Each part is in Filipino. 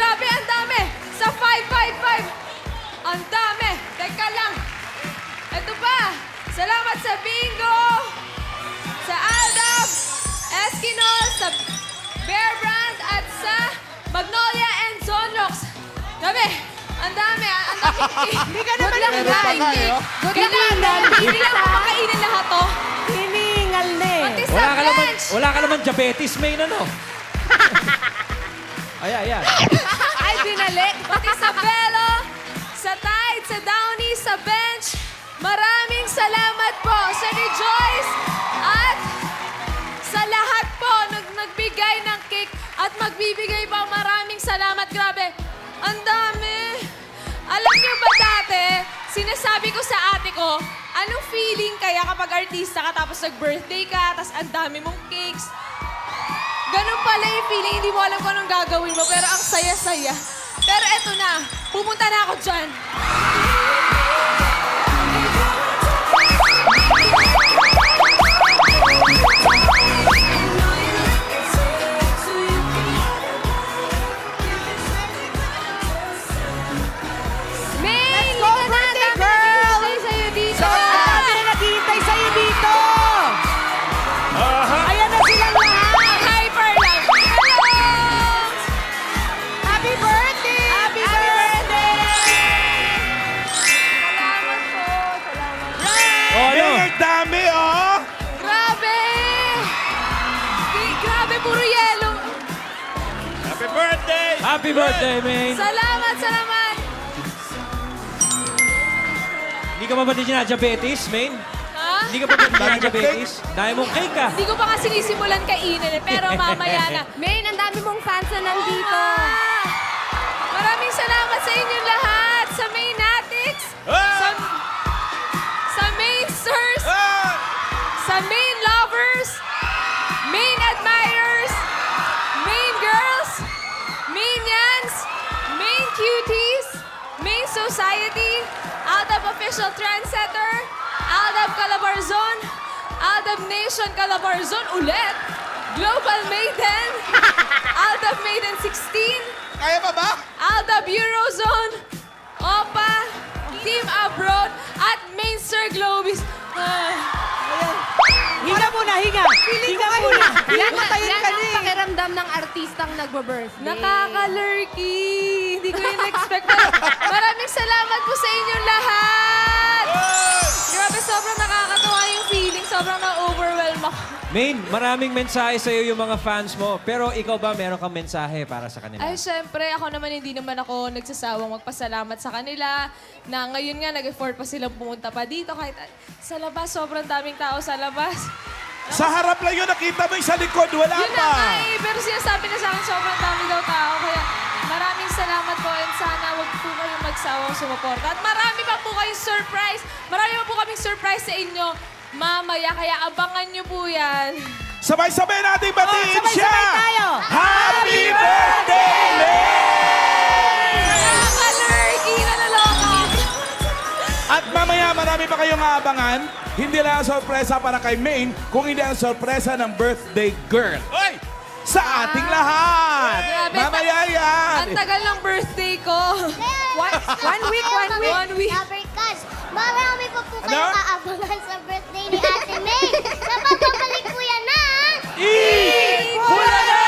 Grabe, ang dami. Sa 555. Ang dami. Teka lang. Ito pa. Salamat sa Bingo, sa Aldab, Eskinol, sa Bear Brand, at sa Magnolia and Zonrox. Grabe. Ang dami. Ang dami. Hindi ka naman Good luck, nag-like. Kailangan. Hindi lang ako makainin lahat to. Hiningal na eh. Pati sa bench. Wala ka naman diabetes, Main, ano? Ayan. Ay, binali. Pati sa Velo, sa Tide, sa Downy, sa bench. Maraming salamat po sa Rejoice at sa lahat po nagbigay ng cake at magbibigay pa. Maraming salamat. Grabe. Ang dami. Alam niyo ba dati, sinasabi ko sa ate ko, anong feeling kaya kapag artista ka tapos nag-birthday ka, tapos ang dami mong cakes? Ganun pala yung feeling, hindi mo alam kung anong gagawin mo, pero ang saya-saya. Pero eto na, pumunta na ako dyan. May, Let's go, birthday girl! sa'yo dito. Dami na naghihintay sa'yo dito. Ayan na silang lahat. Hyper lang. Hello! Happy birthday! Happy birthday! Salamat po. Salamat. Oh, ano? Ang dami, oh! Grabe! Grabe, puro yelo. Happy birthday! Happy birthday, Main. Salamat, salamat. Hindi ka ba ba din diabetes, Main? Ha? Hindi ka ba ba din diabetes? Dahil mong cake ka. Hindi ko pa nga sinisimulan kainin eh, pero mamaya na. Main, ang dami mong fans na nandito. Ah! Maraming salamat sa inyong lahat. Sa Mainatics, sa Mainsters, sa Main Lovers, Main Admirers, Main Girls, Mainians, Main Cuties, Main Society, Aldab Official Trendsetter, Aldab Calabarzon, Aldab Nation Calabarzon ulit, Global Maiden, Aldab Maiden 16, Kaya pa ba? Aldab Eurozone, OPA, Team Abroad, at Main Sir Globis. Hinga muna, hinga. Hinga muna. Yan Hinga ang ka na eh. pakiramdam ng artistang nagbo-birthday. Nakaka-lurky. Hindi ko yun expect. Maraming salamat po sa inyong lahat. Grabe, sobrang nakakatuwa yung feeling. Sobrang na-overwhelm ako. Main, maraming mensahe sa'yo yung mga fans mo. Pero ikaw ba, meron kang mensahe para sa kanila? Ay, syempre, ako naman hindi naman ako nagsasawang magpasalamat sa kanila na ngayon nga nag-effort pa silang pumunta pa dito kahit sa labas, sobrang daming tao sa labas. Sa harap lang yun, nakita mo yung sa likod, wala Yun na pa. nga eh, pero sinasabi na sa akin sobrang dami daw tao. Kaya maraming salamat po and sana wag po kayong magsawang sumuporta. At marami pa po kayong surprise. Marami pa po kaming surprise sa inyo mamaya, kaya abangan nyo po yan. Sabay-sabay natin batiin siya! Sabay-sabay tayo. Happy birthday, May! Nakaka-lurky, naloloka. At mamaya, marami pa kayong aabangan. Hindi lang ang sorpresa para kay Main, kung hindi ang sorpresa ng birthday girl. Oy! Sa ating lahat! Grabe. Mamaya yan! Ang tagal ng birthday ko. One week. One week. Because marami pa po Ano? kayong aabangan sa birthday ni Ate May. Sa pagbabalik po yan ng... Hula na!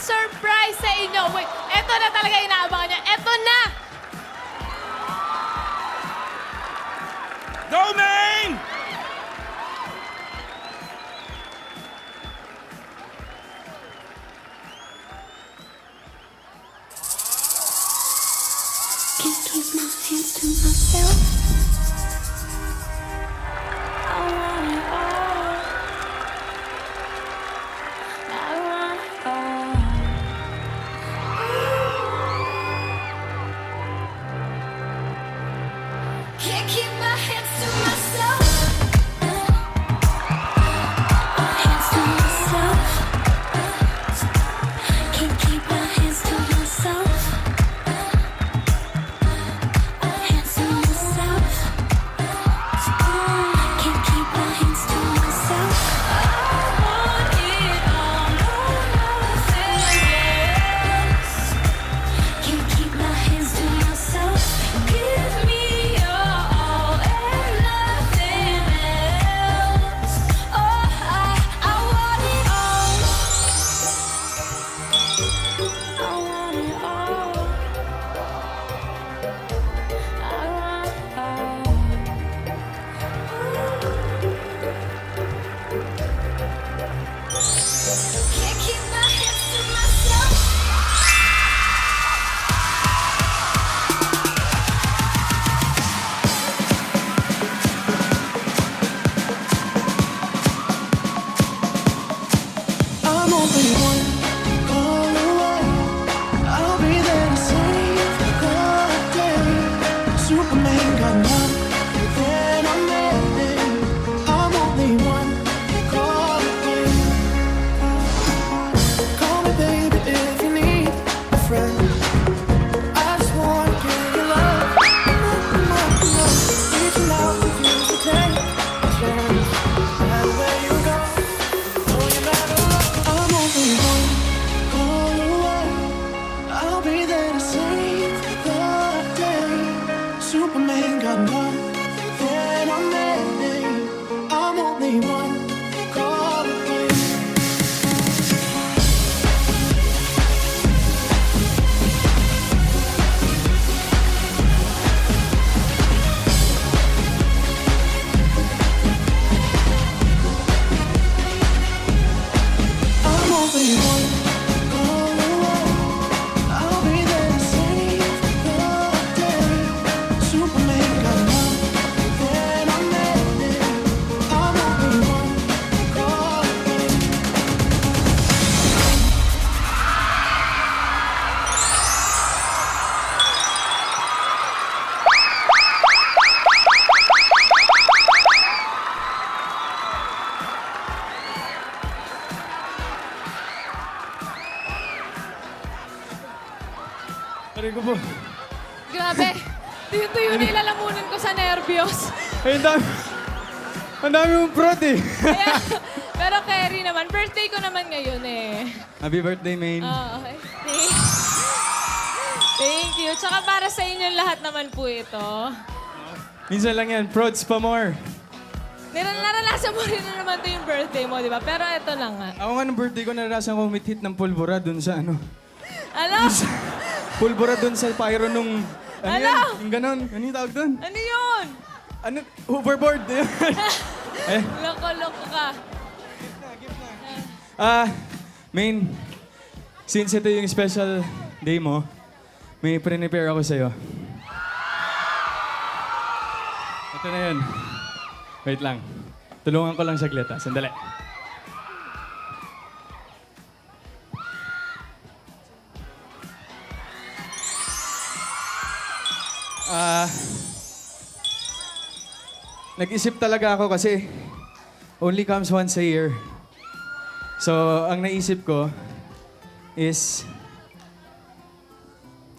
surprise sa inyo. Wait, eto na talaga inaabangan niya. Eto na! Go, Maine! Can't keep my hands to myself. I want it all. I want it all. Can't keep my hands to myself. Hands to myself. Can't keep my hands to myself. Hands to myself. Can't keep my hands to myself. I want it all, nothing else. Can't keep my hands to myself. Give me your all and nothing else. Oh, I want it all. I want it all. Can't keep my hands to myself. I'm only one call away. I'll be there to save the day. Superman got nothing on me. I'm only one call away. Call me, baby, if you need a friend. I just want to give you love. Reaching out to you to take a chance. No matter where you go. Oh, you're not alone. I'm only one call away. I'll be there to save the day. Superman got nothing on me. I'm only one call away. I'm only one call away. I'll be there to save the day. Superman got nothing on me. I'm only one call away. Aray ko po. Grabe. Tuyo-tuyo na ilalamunan ko sa nervyos. Ay, ang dami mong prod eh. Kaya, pero Kerry naman, birthday ko naman ngayon eh. Happy birthday, Maine. Okay. Thank you. Tsaka para sa inyong lahat naman po ito. Minsan lang yan, prods pa more. Naranasan mo rin na naman ito yung birthday mo, di ba? Pero ito lang nga. Ako nga ng birthday ko, naranasan ko umithit ng pulbura dun sa ano. Ano? Pulbura dun sa pyro nung... Ano Ano? yan? Yung ganon. Ano yung tawag dun? Ano yun? Ano? Hoverboard. eh. Loko-loko ka. Maine, since ito yung special day mo, may prepare ako sa'yo. Ito na yun. Wait lang. Tulungan ko lang saglit ha. Sandali. Nag-isip talaga ako kasi only comes once a year. So, ang naisip ko is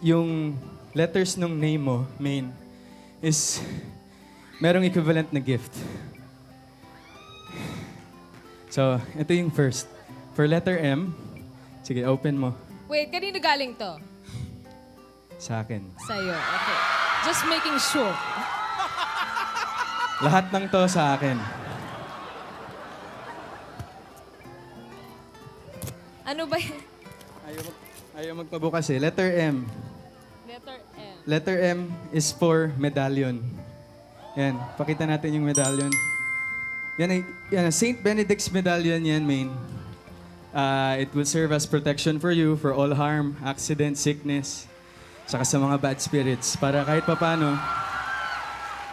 yung letters nung name mo, Maine, is merong equivalent na gift. So, ito yung first. For letter M, sige, open mo. Wait, kanino galing to? Sa akin. Sa'yo. Okay. Just making sure. Lahat ng to sa akin. Ano ba yan? Ayaw magpabukas eh. Letter M. Letter M. Letter M is for medallion. Yan, pakita natin yung medallion. Yan, St. Benedict's medallion yan, main. It will serve as protection for you for all harm, accident, sickness, saka sa mga bad spirits. Para kahit papano,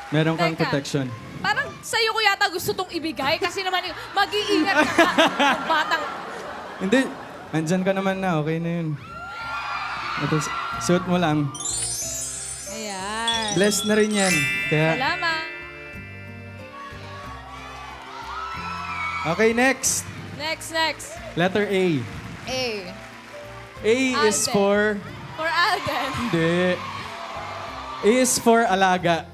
meron kang Teka. protection. Parang sa'yo ko yata gusto tong ibigay kasi naman mag-iingat ka ng batang. Hindi, andyan ka naman na, okay na yun. Ito, suot mo lang. Ayan. Blessed na rin yan. Kaya, Salamat. okay, next. Next. Letter A. A. A is Alden. for... For Alden. Hindi. A is for alaga.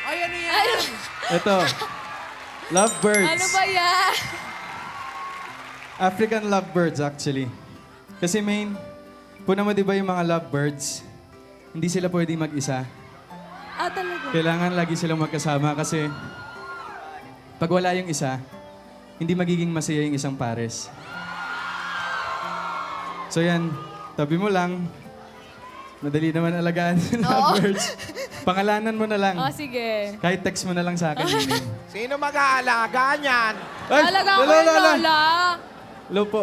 Ay, ano yan? Ano, Ito. Lovebirds. ano ba yan? African lovebirds, actually. Kasi main, puna mo di ba yung mga lovebirds, hindi sila pwedeng mag-isa. Ah, talaga? Kailangan lagi silang magkasama kasi pag wala yung isa, hindi magiging masaya yung isang pares. So yan, tabi mo lang. Madali naman alagaan yung lovebirds. Pangalanan mo na lang. Oh, sige. Kahit text mo na lang sa akin. Ming. Sino mag-aalaga niyan? Ay, Talaga ako Lola, yung Lola. Lola. Hello po.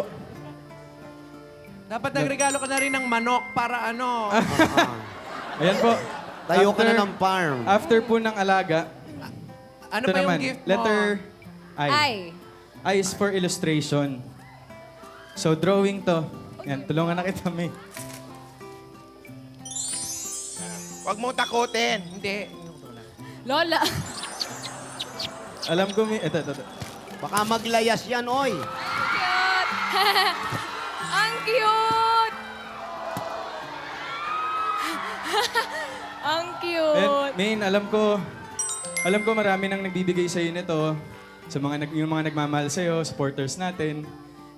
Dapat nagregalo ka na rin ng manok para ano. Ayan po. Tayo ka na ng farm. After po ng alaga, Ano ito pa yung naman, gift mo? letter I. Ay. I is for illustration. So, drawing to. Yan, tulungan na kita, May. Huwag mong takutin. Hindi. Lola. Alam ko, May. Ito. Baka maglayas yan, oy. Cute. Ang cute. Ang cute. Main, alam ko marami nang nagbibigay sa'yo nito. Sa yung mga nagmamahal sa'yo, supporters natin.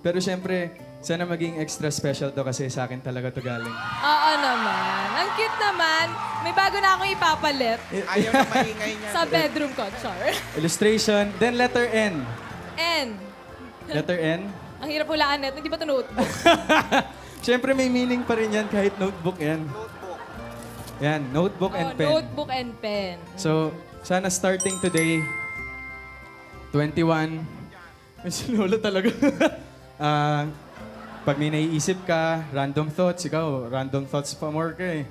Pero syempre, sana maging extra special to kasi sa akin talaga to galing. Oo naman. Ang cute naman. May bago na akong ipapalit Ayaw na maingay niya. sa bedroom ko, Char. Illustration. Then letter N. N. Letter N. Ang hirap hulaan net. Hindi ba ito notebook? Syempre may meaning pa rin yan kahit notebook yan. Yan, notebook and pen. Notebook and pen. So, sana starting today, 21, may sinula talaga. Pag may naiisip ka, random thoughts, ikaw, random thoughts pa more ka eh.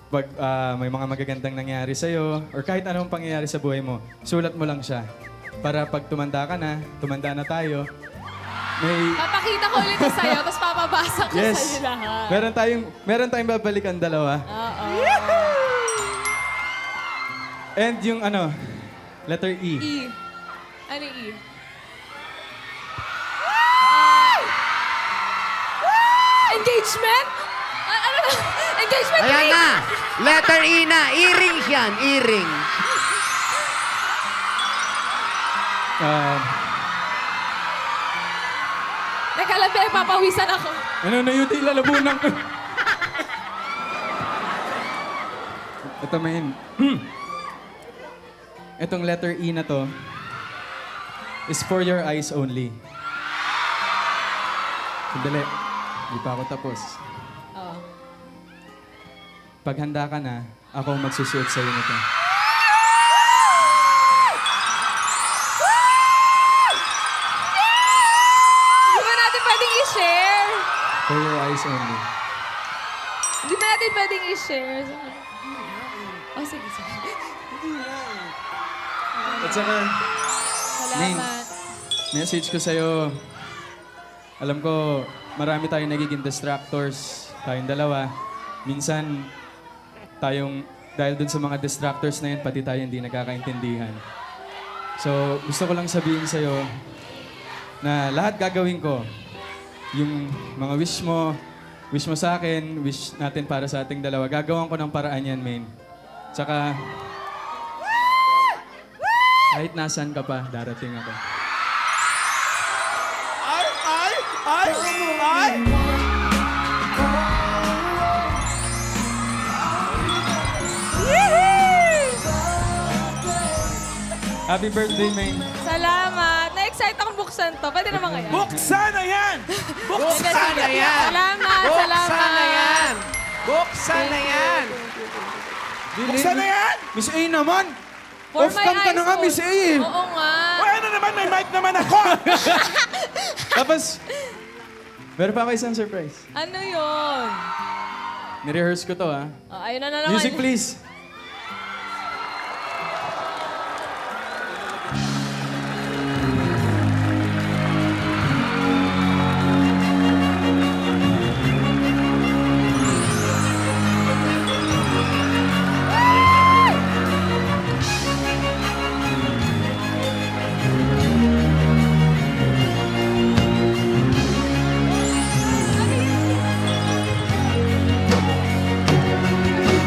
Pag may mga magagandang nangyari sa'yo, or kahit anong pangyayari sa buhay mo, sulat mo lang siya. Para pag tumanda ka na, tumanda na tayo, may... Papakita ko ulit ito sa'yo, tapos papabasa ko Yes! sa'yo lahat. Meron tayong babalikan dalawa. Oo. And yung letter E. E. Ano yung E? Engagement? Ano ba? Engagement Ayan ring? na. Letter E na. Earrings yan. Earrings. Nakalabi, papawisan ako. Ano na yun, lalabunan ko. Ito, main. Itong letter E na to is for your eyes only. Sandali. Hindi pa ako tapos. Oo. Pag handa ka na, ako ang magsusuot sa'yo nito. Hindi ba natin pwedeng i-share? For your eyes only. Hindi ba natin pwedeng i-share? Oh, sige. At saka, Main. Salamat. message ko sa'yo, alam ko, marami tayong nagiging distractors, tayong dalawa. Minsan, dahil dun sa mga distractors na yun, pati tayo hindi nagkakaintindihan. So, gusto ko lang sabihin sa'yo na lahat gagawin ko. Yung mga wish mo sa akin, wish natin para sa ating dalawa. Gagawan ko ng paraan yan, main. Tsaka, kahit nasan ka pa, darating ako. Happy birthday, main. Salamat. na-excite akong buksan to. Pwede naman kaya? Buksan na yan! Buksan na yan! Salamat, salamat. Buksan na yan! Buksan na yan! Buksan na yan! Miss A naman! For Off my cam ka na eyes nga, only. Miss A eh. Oo nga. O ano naman, may mic naman ako! Tapos, meron pa ako isang surprise. Ano yun? Nirehearse ko to, ha? Oh, ayun na naman. Music, please.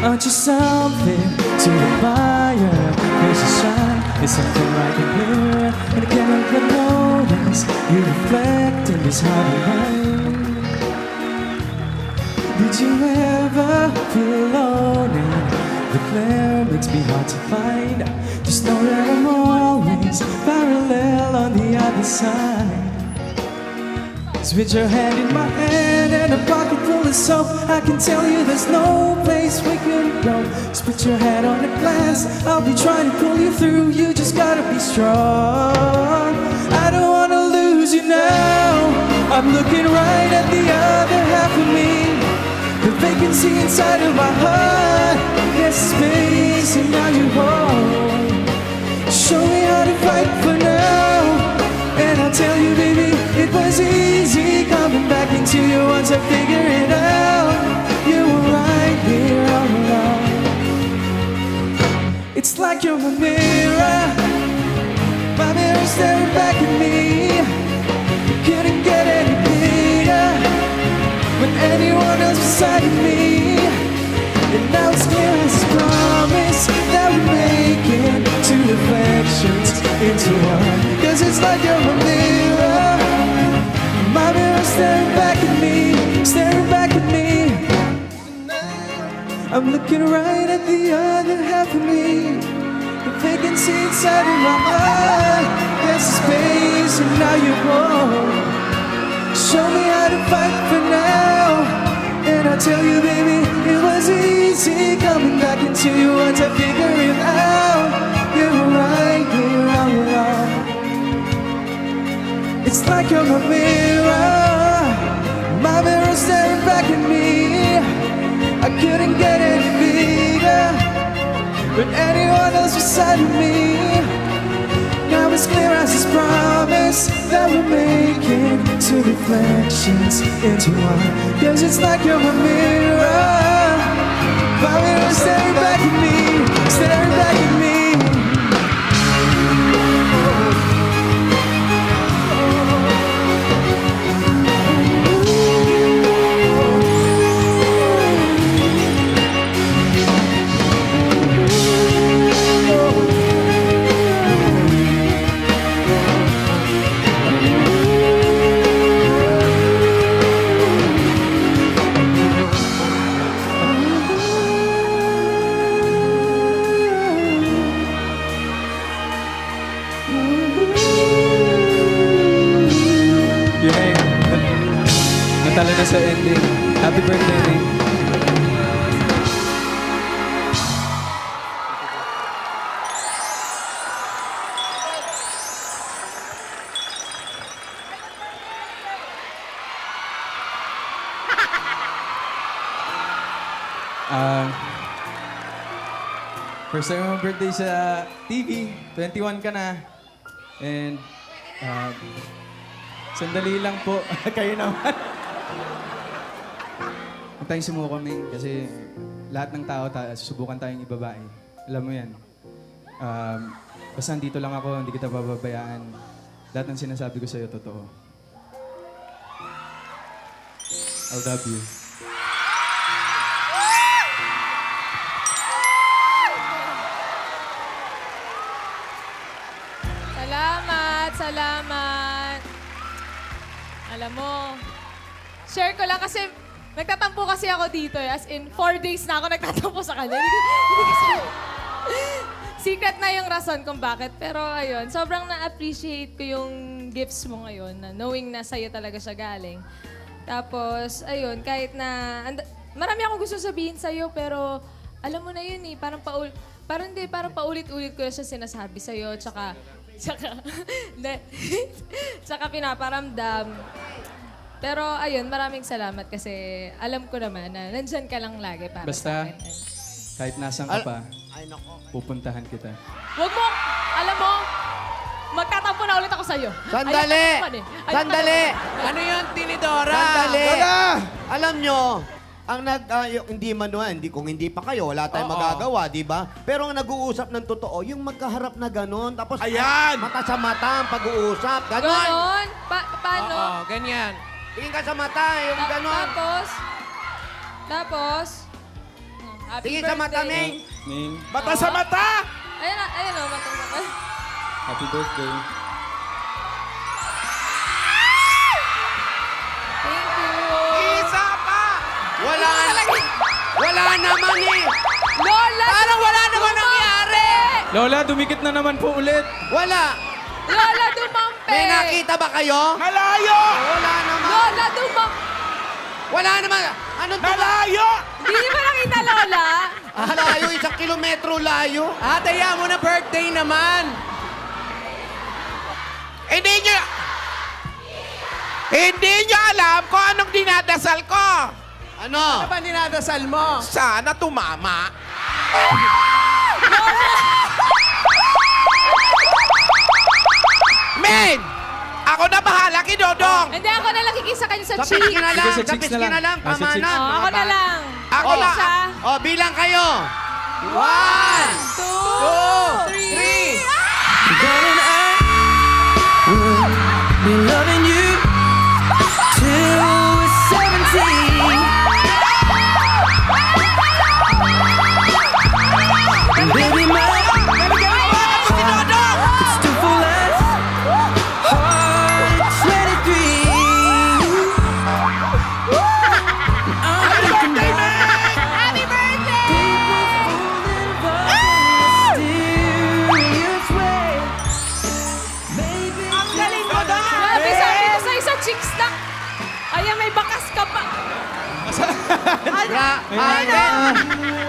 Aren't you something to admire? There's a shine, there's something like a mirror, and I can't help but notice you reflect in this heart of mine. Did you ever feel alone? And the glare makes me hard to find. Just know that I'm always parallel on the other side. With your hand in my hand and a pocket full of soap, I can tell you there's no place we could go. Just put your head on the glass, I'll be trying to pull you through. You just gotta be strong. I don't wanna lose you now. I'm looking right at the other half of me. The vacancy inside of my heart. There's space and now you're home. Show me how to fight for now. And I'll tell you, baby, it was easy coming back into you once I figured it out. You were right here all along. It's like you're a mirror, my mirror staring back at me. You couldn't get any bigger when anyone else beside of me. And now it's clear as a promise that we're making two reflections into one. Cause it's like you're a mirror, my mirror staring back at me, staring back at me. I'm looking right at the other half of me. The vacancy inside of my heart. There's a space and now you're home. Show me how to fight for now. And I'll tell you, baby, it was easy coming back into you once I figured it out. You were right here all along. It's like you're a mirror, my mirror staring back at me. I couldn't get any bigger with anyone else beside of me. Now it's clear as this promise that we're making two reflections into one. Cause it's like you're a mirror, my mirror staring back at me, staring back at me. Natalo na sa ending. Happy birthday, Ray. First time mo birthday sa TV. 21 ka na. And sandali lang po. Kayo naman. Huwag tayong sumuko kami kasi lahat ng tao, susubukan tayong ibabae. Alam mo yan. Basta dito lang ako, hindi kita pababayaan. Lahat ng sinasabi ko sa'yo, totoo. I love you. Salamat, salamat. Alam mo, share ko lang kasi nagtatampo kasi ako dito eh. As in, 4 days na ako nagtatampo sa kanya. Hindi kasi... Secret na yung rason kung bakit. Pero ayun, sobrang na-appreciate ko yung gifts mo ngayon, na knowing na sa'yo talaga siya galing. Tapos, ayun, kahit na... marami akong gusto sabihin sa'yo, pero alam mo na yun eh, parang paulit-ulit ko na siya sinasabi sa'yo, tsaka pinaparamdam. Pero ayun, maraming salamat kasi alam ko naman na nandyan ka lang lagi para Basta, sa akin. kahit nasan ka pa, Ay, nako. pupuntahan kita. Huwag mo, alam mo, magtatampo na ulit ako sa'yo. Sandali! Ayoko naman eh. Ayoko Sandali! Ano yun, Tinidora? Sandali! Lola! Alam nyo, hindi manuan, kung hindi pa kayo, wala tayong Oo. magagawa, di ba? Pero ang nag-uusap ng totoo, yung magkaharap na ganon, tapos Ayan! mata sa mata ang pag-uusap. Ganon! Ganon? Paano? Oo, ganyan. Tingin ka sa mata, yung ganon. Tapos, happy Tingin sa mata, birthday. Ming. Ming, Mata sa mata! Ayun o, mata. happy birthday. Thank you. Isa pa! Wala naman eh! Lola! Parang wala naman nangyari! Lola, dumikit na naman po ulit. Wala! Lola, dumampi! May nakita ba kayo? Malayo! Wala naman! Lola, dumampi! Wala naman! Anong Malayo! Hindi mo nakita, Lola? Layo, 1 kilometro layo. Ate, mo na birthday naman. Hindi nyo alam kung anong dinadasal ko. Ano? Ano ba dinadasal mo? Sana tumama. Men! Ako na bahala kay Dodong. Hindi, ako na lang kikisa kanya sa Kapit cheek. ka na lang, Sige, sa kapit cheeks na ka na lang. lang, Ah, sa tama cheeks. na. Oh, ako na lang. Ako Oh. na. Isa, Oh, bilang kayo. 1, 2, 3. Darling, I would be loving you till we're 17. And baby, my could still fall as hard at 23. I'm thinking about Happy birthday! people falling apart in a mysterious way. Maybe Ang galing mo doon. Grabe, sabi ko sa'yo sa cheeks na. Ayan, may bakas ka pa.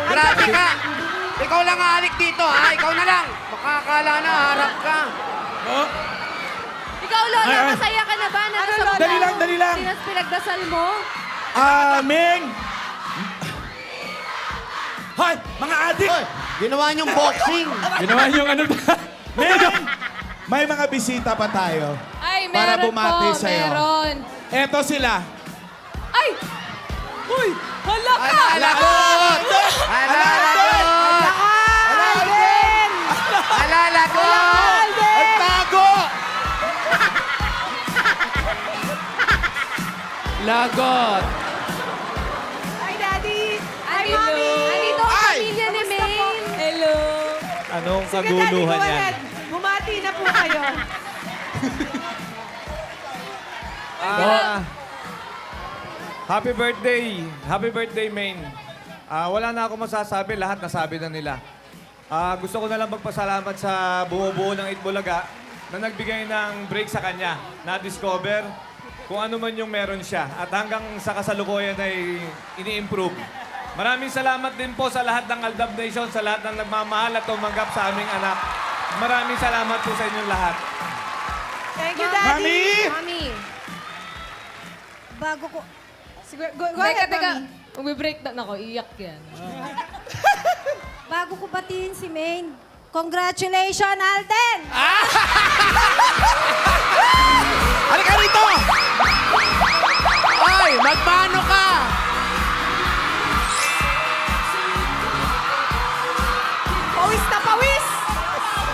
Grabe ka. Ikaw lang halik dito, ha? Ikaw na lang. Makakala na, harap ka. Ikaw, Lola, masaya ka na ba? Dali lang. Pinagdasal mo? Ming! Hoy, mga adik! Hoy, ginawa niyong boxing. Ginawa niyong ano ba? Ming! May mga bisita pa tayo. Ay, Para meron bumati po, sa'yo. meron. Eto sila. Ay! Uy! Hala ka! Alalagot! Alalagot! Alalagot! Ang tago! Lagot. Ay, Daddy! Ay, Hello. Mommy! Andito ang Ay! pamilya ni Maine. Hello! Anong Sige, Daddy, go ahead. Bumati na po kayo. Happy birthday! Happy birthday, Maine. Wala na ako masasabi, lahat nasabi na nila. Gusto ko na lang magpasalamat sa buo-buo ng Itbulaga na nagbigay ng break sa kanya, na-discover kung ano man yung meron siya at hanggang sa kasalukuyan ay ini-improve. Maraming salamat din po sa lahat ng Aldab Nation, sa lahat ng nagmamahal at tumanggap sa aming anak. Maraming salamat po sa inyong lahat. Thank you, Daddy. Mami! Mami. Bago ko... Siguro, go Teka, ahead, teka. Mami. Umi-break na ako. Iyak yan. Bago ko batiin si Maine, congratulations, Alden! Halika rito! Ay, magmano ka? Pawis na pawis!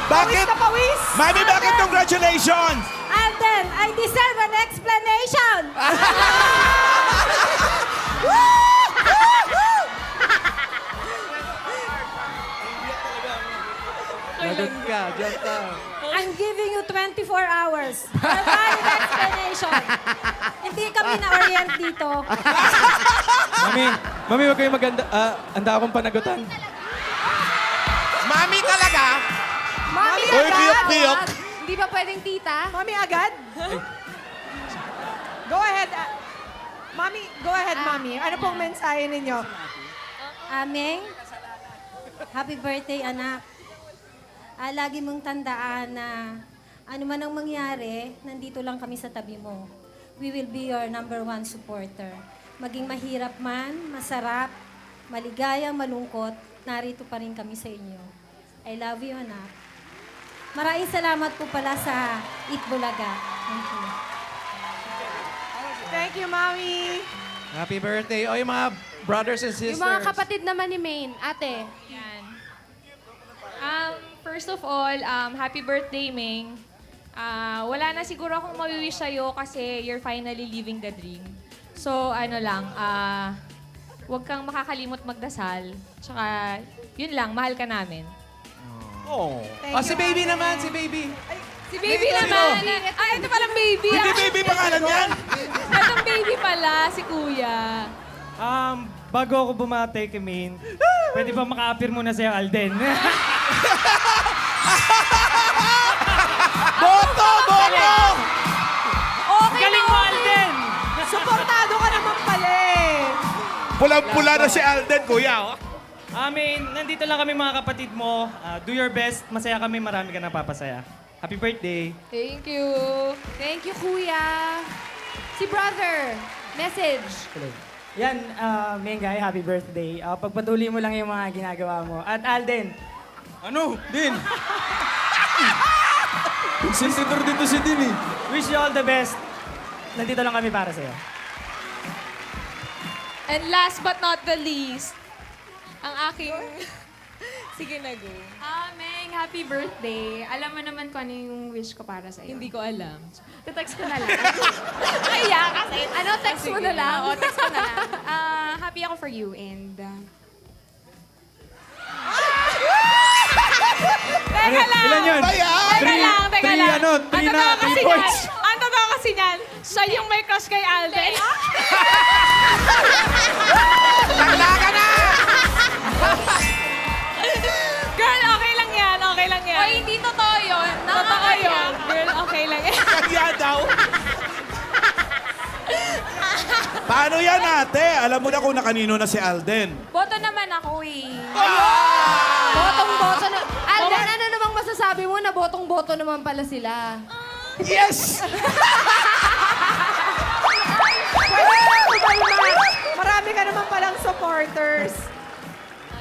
Bakit? Pawis na pawis! Mami, bakit congratulations? Alden, I deserve an explanation! Lagot ka, diyan ka. I'm giving you 24 hours for valid explanation. Hindi kami na-orient dito. Mami, huwag kayong maganda. Handa akong panagutan. Mami talaga? Mami Uy, agad? piyok-piyok. Hindi ba pwedeng tita? Mami agad? Go ahead. Mami, go ahead, Mami. Ano pong mensahe ninyo? Ameng, happy birthday, anak. Lagi mong tandaan na ano man ang mangyari, nandito lang kami sa tabi mo. We will be your #1 supporter. Maging mahirap man, masarap, maligaya, malungkot, narito pa rin kami sa inyo. I love you, anak. Maraming salamat po pala sa Itbulaga. Thank you. Thank you, Mami. Happy birthday. O, yung mga brothers and sisters. Yung mga kapatid naman ni Maine, ate. Yan. First of all, happy birthday, Maine. Wala na siguro akong mawiwish sa'yo kasi you're finally living the dream. So, ano lang, huwag kang makakalimot magdasal. Tsaka, yun lang, mahal ka namin. Oh. Si baby naman, si baby. Si baby naman. Ito palang baby. Hindi baby pangalan yan. Itong baby pala, si kuya. Bago ako bumate kay Maine, pwede ba maka-appear muna sa'yo, Alden? Boto! Boto! Okay Galing mo, Alden! Suportado ka naman pala eh. Pulang-pula na si Alden, kuya. Maine, nandito lang kami mga kapatid mo. Do your best. Masaya kami. Marami ka napapasaya. Happy birthday. Thank you. Thank you, kuya. Si brother, message. Yan, Mengay, happy birthday. Pagpatuloy mo lang yung mga ginagawa mo. At Alden. Ano? Din? Sensitor dito si Din eh. Wish you all the best. Nandito lang kami para sa'yo. And last but not the least, ang aking... Sige na, go. Meng, happy birthday. Alam mo naman kung ano yung wish ko para sa'yo. Hindi ko alam. Text ko na lang. Kaya kasi. Ano, text mo na lang? Oo, text ko na lang. Happy ako for you and... Teka lang! Ilan yun? Teka lang. Three points. Ang totoo kasi niyan, siya yung may crush kay Alden. Tagla ka na! Girl, okay lang yan. Okay lang yan. Oy, hindi totoo yun. Totoo yun. Girl, okay lang yan. Kaya daw. Paano yan, ate? Alam mo na kung nakanino na si Alden. Boto naman ako eh. Botong-boto na. Alden, ano namang masasabi mo na botong-boto naman pala sila? Yes! Marami ka naman palang supporters.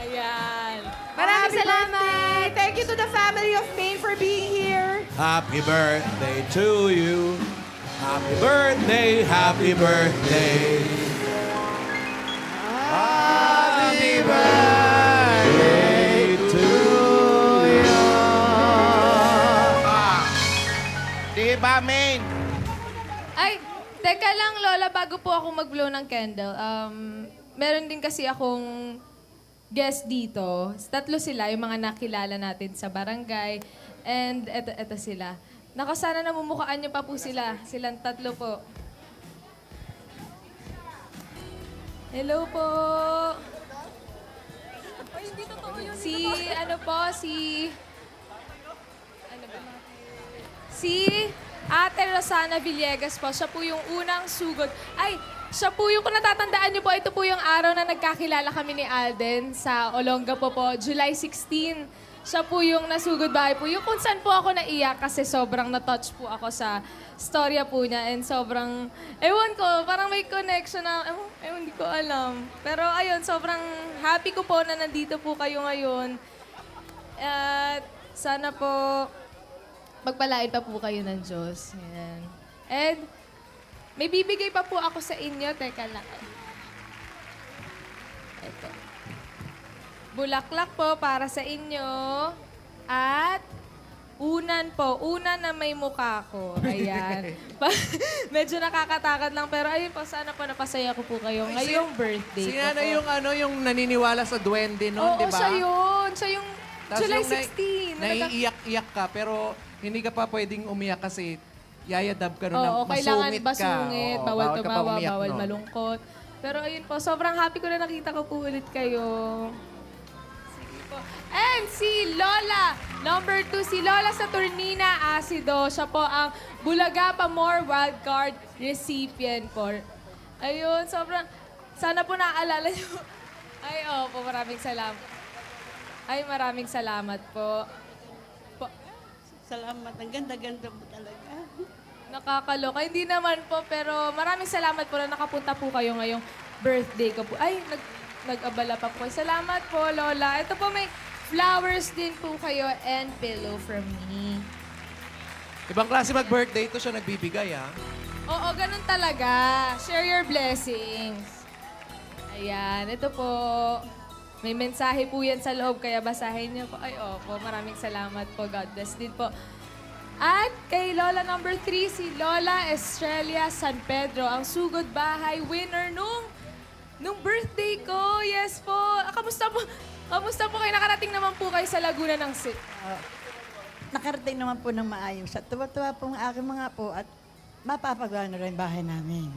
Ayan. Maraming salamat. Thank you to the family of Maine for being here. Happy birthday to you. Happy birthday, happy birthday. Happy birthday to you. Di ba, Maine? Ay, teka lang, Lola, bago po ako mag-blow ng candle, meron din kasi akong guest dito. Tatlo sila, yung mga nakilala natin sa barangay. And eto sila. Naku, sana namumukhaan niyo pa po sila. Silang tatlo po. Hello po. Si Ate Rosana Villegas po. Siya po yung unang sugod. Ay, siya po yung, kung natatandaan niyo po, ito po yung araw na nagkakilala kami ni Alden sa Olongapo po, July 16. Siya po yung nasugod bahay po. Yung kung saan po ako naiyak kasi sobrang na-touch po ako sa storya po niya. And sobrang, ewan ko, parang may connection na, ewan, hindi ko alam. Pero ayun, sobrang happy ko po na nandito po kayo ngayon. At sana po, magpalain pa po kayo ng Diyos. Yan. And may bibigay pa po ako sa inyo. Teka lang. Ito. Bulaklak po para sa inyo. At unan po. Unan na may mukha ko. Ayan. Medyo nakakatakot lang. Pero ayun po, sana po napasaya ko po kayo ngayong birthday ko Sino po. yung naniniwala sa duwende noon, di ba? Siya yun. Siya yung Tapos July yung 16. Naiiyak-iyak ka, pero hindi ka pa pwedeng umiyak kasi yayadab ka nun Oo, na kailangan masungit ka. basungit, Oo, bawal ka pa tumawa, umiyak bawal nun. malungkot. Pero ayun po, sobrang happy ko na nakita ko po ulit kayo. Sige po. And 1, si Lola. Number 2, si Lola Saturnina Acido. Siya po ang Bulaga Pamor Wildcard recipient po. Ayun, sobrang... Sana po naaalala niyo. Ay, opo, maraming salamat. Ay, maraming salamat po. Salamat. Ang ganda-ganda mo talaga. Nakakaloka. Hindi naman po, pero maraming salamat po na nakapunta po kayo ngayong birthday ko po. Ay, nag-abala pa po. Salamat po, Lola. Ito po, may flowers din po kayo and pillow from me. Ibang klase mag-birthday, ito siya nagbibigay, ha? Oo, ganun talaga. Share your blessings. Ayan, ito po. May mensahe po yan sa loob, kaya basahin niyo po. Ay, opo, maraming salamat po. God bless din po. At kay Lola number 3, si Lola Estrella San Pedro, ang sugod bahay winner nung birthday ko. Yes po. Kamusta po? Kamusta po kayo? Nakarating naman po kayo sa Laguna ng Nakarating naman po ng maayos. At tuwa-tuwa po ang aking mga po at mapapagawa na rin bahay namin.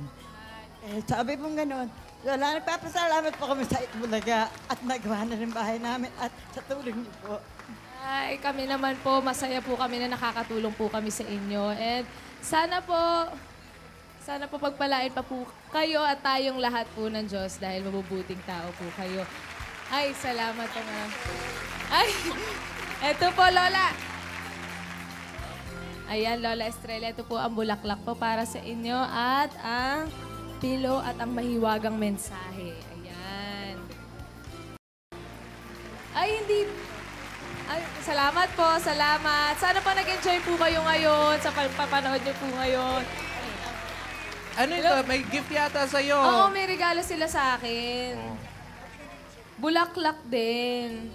Sabi pong gano'n, wala, nagpapasalamat po kami sa Itbulaga at nagawa na rin bahay namin at sa tulong niyo po. Ay, kami naman po, masaya po kami na nakakatulong po kami sa inyo. And sana po pagpalain pa po kayo at tayong lahat po ng Diyos dahil mabubuting tao po kayo. Ay, salamat po nga. Ay, eto po, Lola. Ayan, Lola Estrella, ito po ang bulaklak po para sa inyo at ang pillow at ang mahiwagang mensahe. Ayan. Ay, hindi... Ay, salamat po, salamat. Sana pa nag-enjoy po kayo ngayon sa papanood niyo po ngayon. Ano ito? May gift yata sa'yo. Oo, may regalo sila sa akin. Bulaklak din.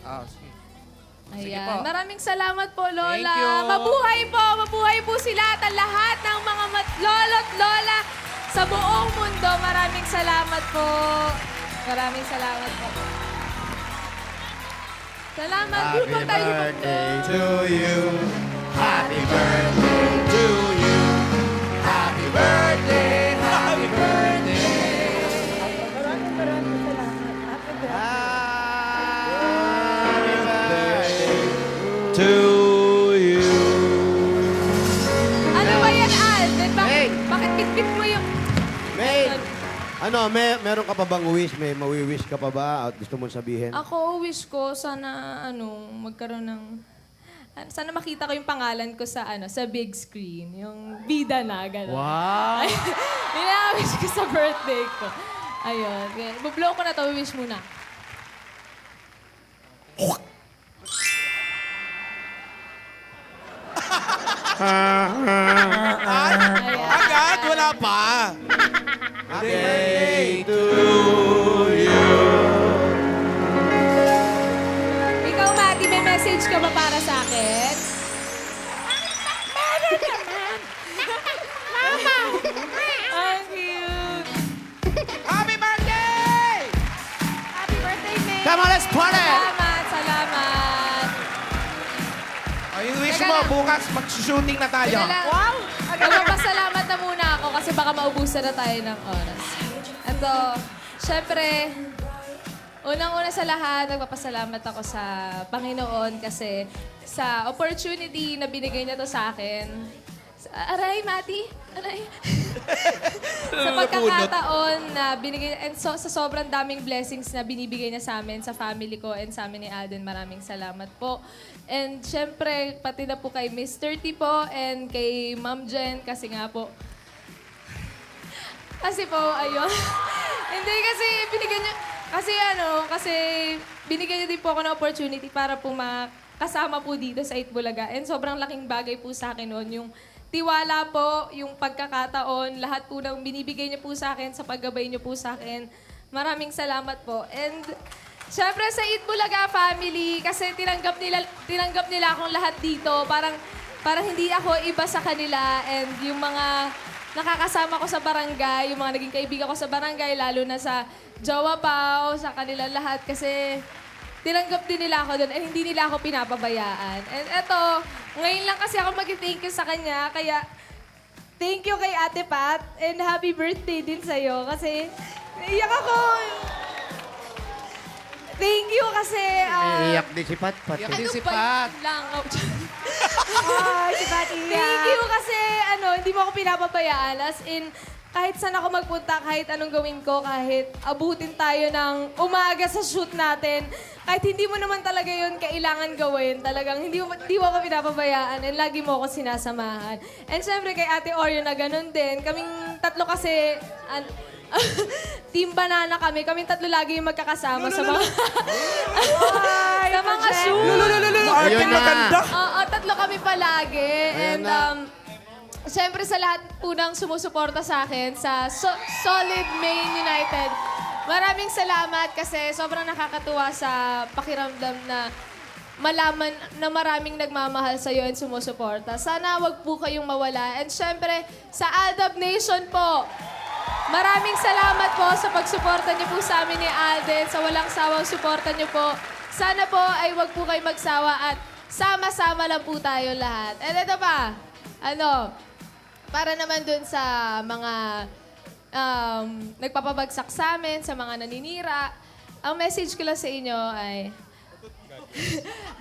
Sige. Ayan. po. Maraming salamat po, Lola. Thank you. Mabuhay po sila at ang lahat ng mga lolo't lola sa buong mundo. Maraming salamat po. Maraming salamat po. Salamat. Happy Group tayo. birthday to you. Happy birthday to you. Happy birthday, happy birthday. Maraming salamat. Happy birthday to you. Ano ba yan, Alden? Bakit bitbit mo yung... May, meron ka pa bang wish? May mawi-wish ka pa ba? At gusto mong sabihin? Ako, wish ko, sana, magkaroon ng... Sana makita ko yung pangalan ko sa, sa big screen. Yung bida na, gano'n. Wow! Yun wish ko sa birthday ko. Ayun. Bublow ko na to, wish muna. Agad, wala pa. Happy birthday to you. Ikaw, Mati, may message ka ba para sa akin? Meron naman. Mama. Ang cute. Happy birthday! Happy birthday, May. Come on, let's party! Salamat. Ay, wish Teka mo, lang. bukas mag-shooting na tayo. Teka lang. Wow! Magpapasalamat na muna ako kasi baka maubusan na tayo ng oras. Ito, syempre, unang-una sa lahat, nagpapasalamat ako sa Panginoon kasi sa opportunity na binigay niya to sa akin. Aray, Mati? Aray. Sa pagkakataon na binigay, and sa sobrang daming blessings na binibigay niya sa amin, sa family ko, and sa amin ni Alden, maraming salamat po. And syempre, pati na po kay Mr. T po, and kay Ma'am Jen, kasi nga po, ayun. Hindi kasi binigyan niya, kasi binigyan niya din po ako ng opportunity para po makasama po dito sa Itbulaga. And sobrang laking bagay po sa akin noon, yung tiwala po, yung pagkakataon, lahat po ng binibigay niyo po sa akin, sa paggabay niyo po sa akin. Maraming salamat po. And syempre sa Itbulaga family, kasi tinanggap nila akong lahat dito. Parang hindi ako iba sa kanila. And yung mga nakakasama ko sa barangay, yung mga naging kaibigan ko sa barangay, lalo na sa Jowa Pao, sa kanila lahat. Kasi tinanggap din nila ako doon and hindi nila ako pinapabayaan. And eto, ngayon lang kasi ako mag-thank you sa kanya. Kaya, thank you kay Ate Pat and happy birthday din sa'yo. Kasi, naiyak ako. thank you kasi... Iiyak din si Pat. Pat. Iyak din si ba Pat. lang? Ay, si Pati Thank you kasi hindi mo ako pinapabayaan. As in, kahit saan ako magpunta, kahit anong gawin ko, kahit abutin tayo ng umaga sa shoot natin, kahit hindi mo naman talaga yun kailangan gawin, talagang hindi mo ako pinapabayaan and lagi mo ako sinasamahan. And syempre kay Ate Oreo na ganun din. Kaming tatlo kasi, Team Banana kami. Kaming tatlo lagi yung magkakasama sa mga... sa mga shoot. Ayun maganda. Oo, tatlo kami palagi. Ayan And siyempre sa lahat po ng sumusuporta sa akin sa Solid Maine United. Maraming salamat kasi sobrang nakakatuwa sa pakiramdam na malaman na maraming nagmamahal sa iyo and sumusuporta. Sana wag po kayong mawala. And siyempre sa Aldab Nation po, maraming salamat po sa pagsuporta niyo po sa amin ni Alden, sa walang sawang suporta niyo po. Sana po ay wag po kayo magsawa at sama-sama lang po tayo lahat. And ito pa, para naman dun sa mga nagpapabagsak sa amin, sa mga naninira, ang message ko lang sa inyo ay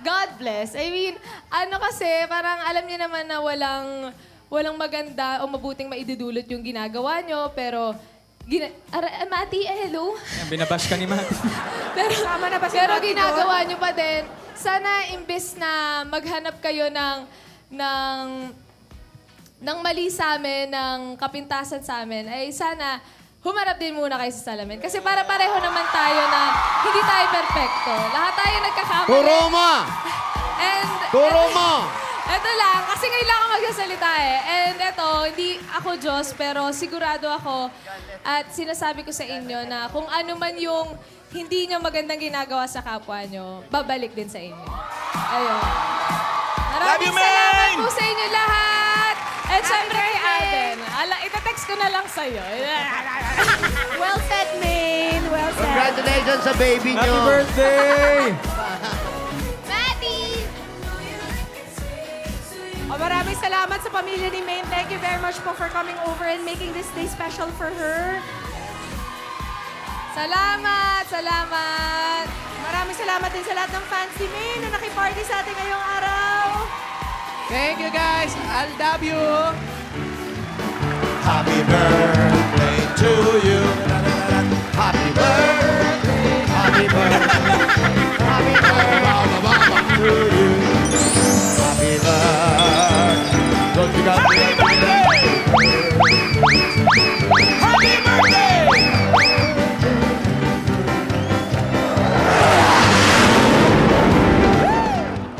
God bless. I mean, kasi, parang alam niyo naman na walang maganda o mabuting maidudulot yung ginagawa nyo, pero Mati, hello? Binabash ka ni Mati. pero ginagawa nyo pa din. Sana imbes na maghanap kayo ng mali sa amin, ng kapintasan sa amin, ay sana humarap din muna kayo sa salamin. Kasi para pareho naman tayo na hindi tayo perfecto. Lahat tayo nagkakamali. Turo mo! Turo mo! Ito lang, kasi ngayon lang ako magsasalita eh. And ito, hindi ako Diyos, pero sigurado ako at sinasabi ko sa inyo na kung ano man yung hindi nyo magandang ginagawa sa kapwa nyo, babalik din sa inyo. Ayun. Maraming salamat po sa inyo lahat! And syempre kay Alden, itatext ko na lang sa'yo. Well said, Maine. Well said. Congratulations sa baby nyo. Happy birthday! Maddie! Maraming salamat sa pamilya ni Maine. Thank you very much po for coming over and making this day special for her. Salamat! Salamat! Maraming salamat din sa lahat ng fans ni Maine na nakiparty sa atin ngayong araw. Thank you, guys. I love you. Happy birthday to you. Happy birthday. Happy birthday.